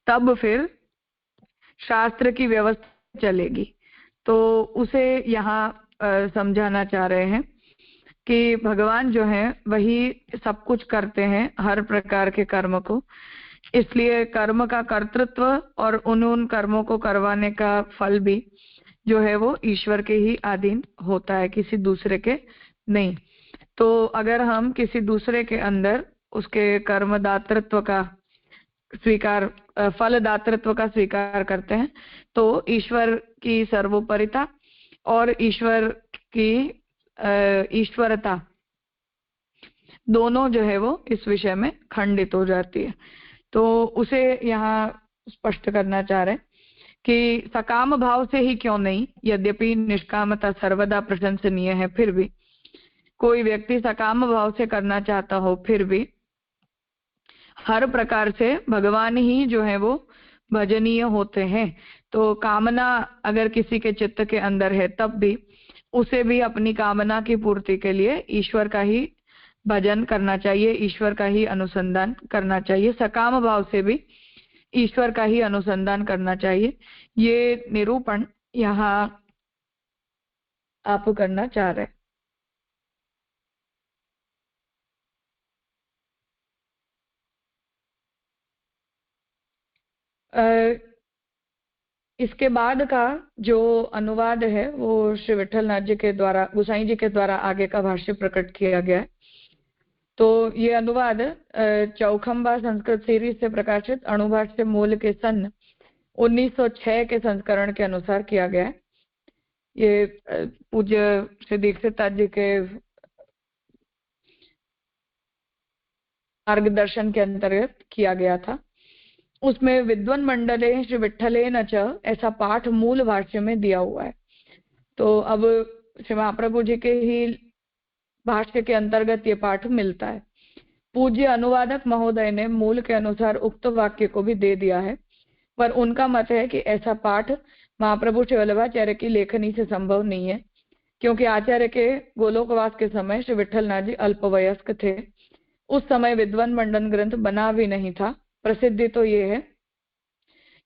तब फिर शास्त्र की व्यवस्था चलेगी। तो उसे यहाँ समझाना चाह रहे हैं कि भगवान जो है वही सब कुछ करते हैं, हर प्रकार के कर्म को। इसलिए कर्म का कर्तृत्व और उन कर्मों को करवाने का फल भी जो है वो ईश्वर के ही अधीन होता है, किसी दूसरे के नहीं। तो अगर हम किसी दूसरे के अंदर उसके कर्मदातृत्व का स्वीकार, फलदातृत्व का स्वीकार करते हैं, तो ईश्वर की सर्वोपरिता और ईश्वर की ईश्वरता दोनों जो है वो इस विषय में खंडित हो जाती है। तो उसे यहाँ स्पष्ट करना चाह रहे हैं कि सकाम भाव से ही क्यों नहीं, यद्यपि निष्कामता सर्वदा प्रशंसनीय है, फिर भी कोई व्यक्ति सकाम भाव से करना चाहता हो, फिर भी हर प्रकार से भगवान ही जो है वो भजनीय होते हैं। तो कामना अगर किसी के चित्त के अंदर है, तब भी उसे भी अपनी कामना की पूर्ति के लिए ईश्वर का ही भजन करना चाहिए, ईश्वर का ही अनुसंधान करना चाहिए। सकाम भाव से भी ईश्वर का ही अनुसंधान करना चाहिए। ये निरूपण यहाँ आप करना चाह रहे हैं। इसके बाद का जो अनुवाद है वो श्री विठल नाथ जी के द्वारा, गोसाई जी के द्वारा आगे का भाष्य प्रकट किया गया है। तो ये अनुवाद चौखंबा संस्कृत सीरीज से प्रकाशित अणुभाष्य मूल के सन 1906 के संस्करण के अनुसार किया गया है। ये पूज्य श्री दीक्षित जी के मार्गदर्शन के अंतर्गत किया गया था। उसमें विद्वान मंडले श्री विठले न च ऐसा पाठ मूल भाष्य में दिया हुआ है। तो अब श्री महाप्रभु जी के ही भाष्य के अंतर्गत ये पाठ मिलता है। पूज्य अनुवादक महोदय ने मूल के अनुसार उक्त वाक्य को भी दे दिया है, पर उनका मत है कि ऐसा पाठ महाप्रभु श्री वल्लभाचार्य की लेखनी से संभव नहीं है, क्योंकि आचार्य के गोलोकवास के समय श्री विठलनाथ जी अल्पवयस्क थे। उस समय विद्वान मंडन ग्रंथ बना भी नहीं था। प्रसिद्धि तो ये है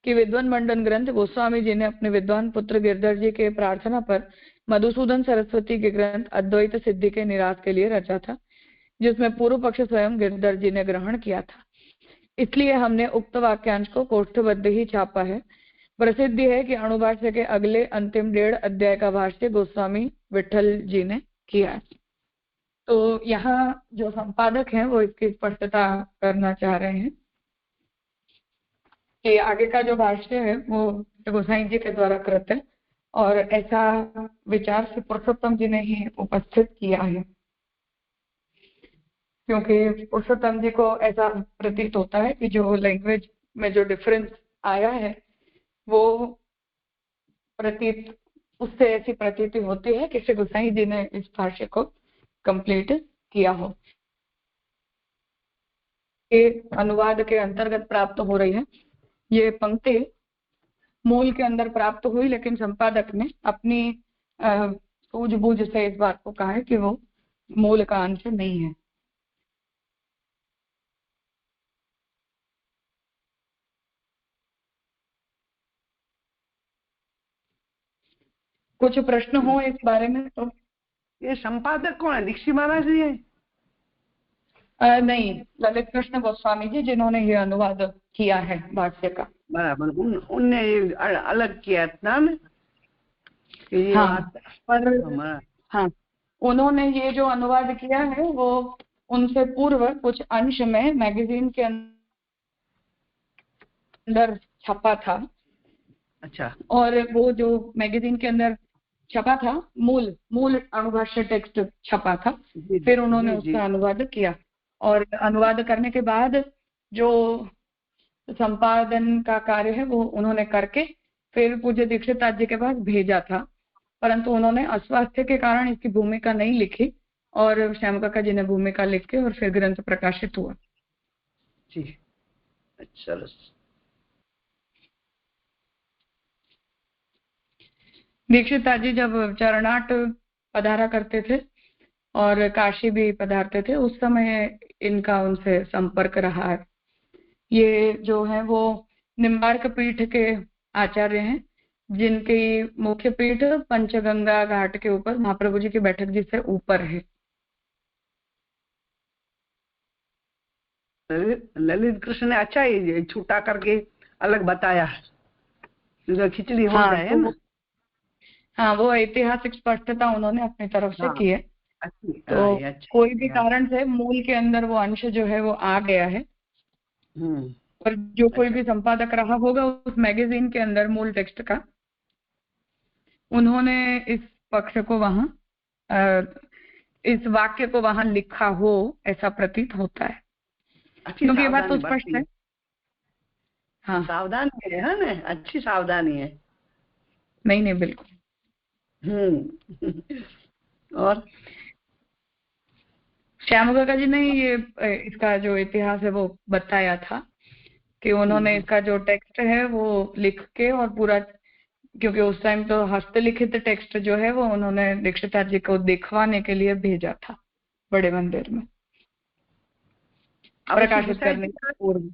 कि विद्वान मंडन ग्रंथ गोस्वामी जी ने अपने विद्वान पुत्र गिरधर जी के प्रार्थना पर मधुसूदन सरस्वती के ग्रंथ अद्वैत सिद्धि के निराश के लिए रचा था, जिसमें पूर्व पक्ष स्वयं गिरधर जी ने ग्रहण किया था। इसलिए हमने उक्त वाक्यांश को कोष्ठबद्ध ही छापा है। प्रसिद्धि है कि अणुभाष्य के अगले अंतिम 1.5 अध्याय का भाष्य गोस्वामी विठल जी ने किया है। तो यहाँ जो संपादक हैं वो इसकी स्पष्टता करना चाह रहे हैं कि आगे का जो भाष्य है वो गोसाई जी के द्वारा कृत है और ऐसा विचार से पुरुषोत्तम जी ने ही उपस्थित किया है, क्योंकि पुरुषोत्तम जी को ऐसा प्रतीत होता है कि जो लैंग्वेज में जो डिफरेंस आया है वो प्रतीत, उससे ऐसी प्रतीति होती है कि श्री गोसाई जी ने इस भाष्य को कंप्लीट किया हो। ये अनुवाद के अंतर्गत प्राप्त हो रही है। ये पंक्ति मूल के अंदर प्राप्त हुई, लेकिन संपादक ने अपनी सूझबूझ से इस बात को कहा है कि वो मूल का अंश नहीं है। कुछ प्रश्न हो इस बारे में तो? ये संपादक कौन है? दीक्षित महाराज जी है? नहीं, ललित कृष्ण गोस्वामी जी जिन्होंने ये अनुवाद किया है भाष्य का। बराबर, उनने ये अलग किया था ना कि ये हाँ, बात पर हमारा। हाँ, उन्होंने ये जो अनुवाद किया है वो उनसे पूर्व कुछ अंश में मैगजीन के अंदर छपा था। अच्छा, और वो जो मैगजीन के अंदर छपा था, मूल अनुभाष्य टेक्स्ट छपा था। फिर उन्होंने उसका अनुवाद किया और अनुवाद करने के बाद जो संपादन का कार्य है वो उन्होंने करके फिर पूज्य दीक्षिताथ जी के पास भेजा था, परंतु उन्होंने अस्वास्थ्य के कारण इसकी भूमिका नहीं लिखी और श्याम काका जी ने भूमिका लिख के और फिर ग्रंथ प्रकाशित हुआ। जी, अच्छा। दीक्षिताथ जी जब चरणाट पधारा करते थे और काशी भी पधारते थे, उस समय इनका उनसे संपर्क रहा है। ये जो है वो निम्बार्क पीठ के आचार्य हैं, जिनकी मुख्य पीठ पंचगंगा घाट के ऊपर महाप्रभु जी की बैठक जिससे ऊपर है। ललित कृष्ण ने अच्छा ही छूटा करके अलग बताया, खिचड़ी हो हाँ, जाए ना। हाँ, वो ऐतिहासिक स्पष्टता उन्होंने अपनी तरफ से की है। तो कोई भी कारण से मूल के अंदर वो अंश जो है वो आ गया है। और जो कोई भी संपादक रहा होगा उस मैगजीन के अंदर मूल टेक्स्ट का, उन्होंने इस पक्ष को वहां, इस वाक्य को वहां लिखा हो ऐसा प्रतीत होता है, क्योंकि ये बात तो स्पष्ट है। हाँ, सावधानी है ना, अच्छी सावधानी है। नहीं, बिल्कुल। और श्याम काका जी ने ये इसका जो इतिहास है वो बताया था कि उन्होंने इसका जो टेक्स्ट है वो लिख के और पूरा, क्योंकि उस टाइम तो हस्तलिखित टेक्स्ट जो है वो उन्होंने दीक्षिताथ जी को दिखवाने के लिए भेजा था बड़े मंदिर में प्रकाशित करने के पूर्व।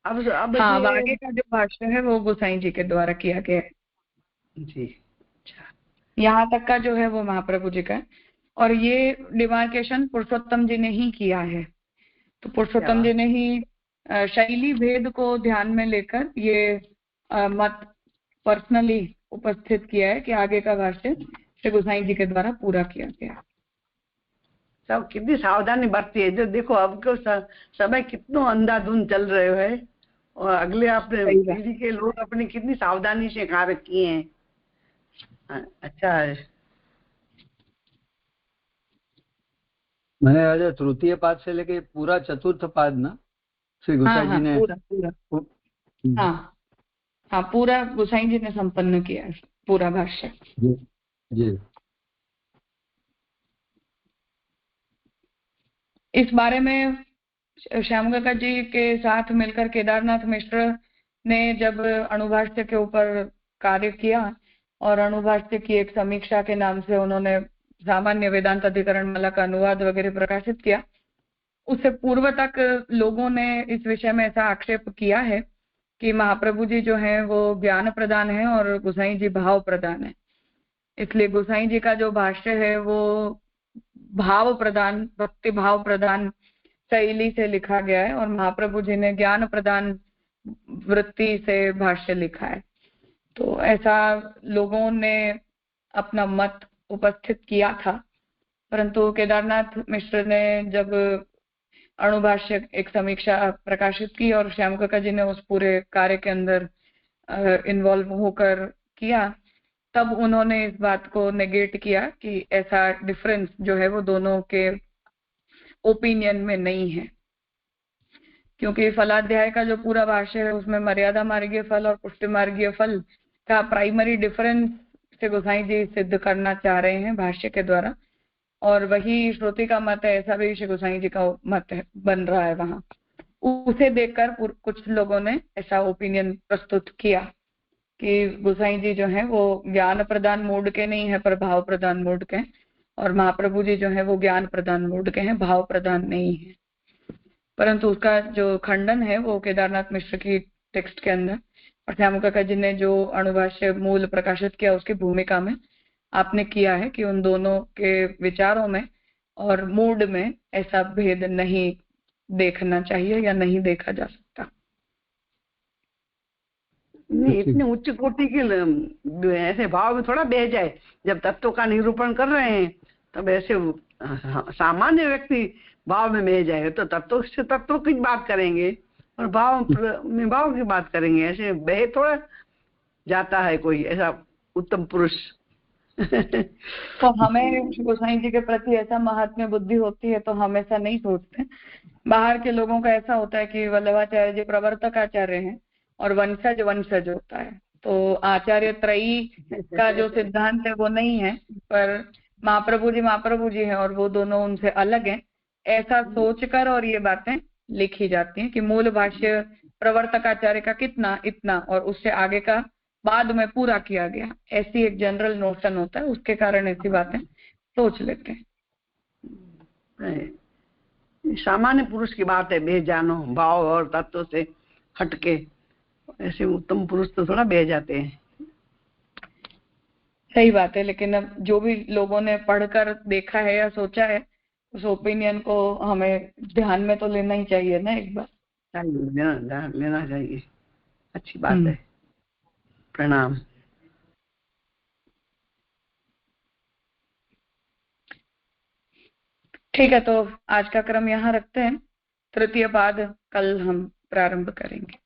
अब हाँ, आगे का जो भाष्य है वो गोसाई जी के द्वारा किया गया है जी। यहाँ तक का जो है वो महाप्रभु जी का है। और ये डिमार्केशन पुरुषोत्तम जी ने ही किया है। तो पुरुषोत्तम जी ने ही शैली भेद को ध्यान में लेकर ये मत पर्सनली उपस्थित किया है कि आगे का भाष्य श्री गोसाई जी के द्वारा पूरा किया गया। सब कितनी सावधानी बरती है। जो देखो अब को समय कितना अंधाधुंध चल रहे है और अगले अपने पीढ़ी के लोग अपनी कितनी सावधानी से कार्य किए हैं। अच्छा है। मैंने आज तृतीय पाद से लेके पूरा चतुर्थ पाद ना श्री गोसाई जी ने पूरा हाँ, पूरा गोसाई जी ने संपन्न किया है पूरा भाष्य। जी। इस बारे में श्याम काका जी के साथ मिलकर केदारनाथ मिश्र ने जब अणुभाष्य के ऊपर कार्य किया और अणुभाष्य की एक समीक्षा के नाम से उन्होंने सामान्य वेदांत अधिकरण माला का अनुवाद वगैरह प्रकाशित किया, उससे पूर्व तक लोगों ने इस विषय में ऐसा आक्षेप किया है कि महाप्रभु जी जो हैं वो ज्ञान प्रदान है और गोसाई जी भाव प्रदान है। इसलिए गोसाई जी का जो भाष्य है वो भाव प्रदान, भक्ति भाव प्रदान शैली से लिखा गया है और महाप्रभु जी ने ज्ञान प्रदान वृत्ति से भाष्य लिखा है। तो ऐसा लोगों ने अपना मत उपस्थित किया था, परंतु केदारनाथ मिश्र ने जब अणुभाष्य एक समीक्षा प्रकाशित की और श्याम काका जी ने उस पूरे कार्य के अंदर इन्वॉल्व होकर किया, तब उन्होंने इस बात को नेगेट किया कि ऐसा डिफरेंस जो है वो दोनों के ओपिनियन में नहीं है, क्योंकि फलाध्याय का जो पूरा भाष्य है उसमें मर्यादा मार्गीय फल और पुष्टि मार्गीय फल का प्राइमरी डिफरेंस से गोसाई जी सिद्ध करना चाह रहे हैं भाष्य के द्वारा, और वही श्रुति का मत है, ऐसा भी श्री गोसाई जी का मत है, बन रहा है वहां। उसे देखकर कुछ लोगों ने ऐसा ओपिनियन प्रस्तुत किया, कि गोसाई जी जो है वो ज्ञान प्रदान मूड के नहीं है पर भाव प्रदान मूड के हैं, और महाप्रभु जी जो है वो ज्ञान प्रदान मूड के हैं, भाव प्रदान नहीं है। परंतु उसका जो खंडन है वो केदारनाथ मिश्र की टेक्स्ट के अंदर और श्यामुकाका जी ने जो अणुभाष्य मूल प्रकाशित किया उसकी भूमिका में आपने किया है कि उन दोनों के विचारों में और मूड में ऐसा भेद नहीं देखना चाहिए या नहीं देखा जा सकता। नहीं, इतने उच्च कोटि के ऐसे भाव में थोड़ा बह जाए। जब तत्व का निरूपण कर रहे हैं तब ऐसे सामान्य व्यक्ति भाव में बह जाए तो तत्व से तत्व की बात करेंगे और भाव में भाव की बात करेंगे। ऐसे बह थोड़ा जाता है कोई ऐसा उत्तम पुरुष। तो हमें गोसाई जी के प्रति ऐसा महात्म्य बुद्धि होती है तो हम ऐसा नहीं सोचते। बाहर के लोगों का ऐसा होता है कि वल्लभाचार्य जी प्रवर्तक आचार्य हैं और वंशज वंशज होता है, तो आचार्य त्रयी का जो सिद्धांत है वो नहीं है, पर महाप्रभु जी हैं और वो दोनों उनसे अलग हैं, ऐसा सोचकर और ये बातें लिखी जाती हैं कि मूल भाष्य प्रवर्तक आचार्य का कितना इतना और उससे आगे का बाद में पूरा किया गया, ऐसी एक जनरल नोशन होता है, उसके कारण ऐसी बातें सोच लेते हैं। सामान्य पुरुष की बात है, बह जानो भाव और तत्व से हटके। ऐसे उत्तम पुरुष तो थोड़ा बह जाते हैं। सही बात है, लेकिन अब जो भी लोगों ने पढ़कर देखा है या सोचा है उस ओपिनियन को हमें ध्यान में तो लेना ही चाहिए ना एक बार। लेना चाहिए, अच्छी बात है। प्रणाम। ठीक है, तो आज का क्रम यहाँ रखते हैं। तृतीय पाद कल हम प्रारंभ करेंगे।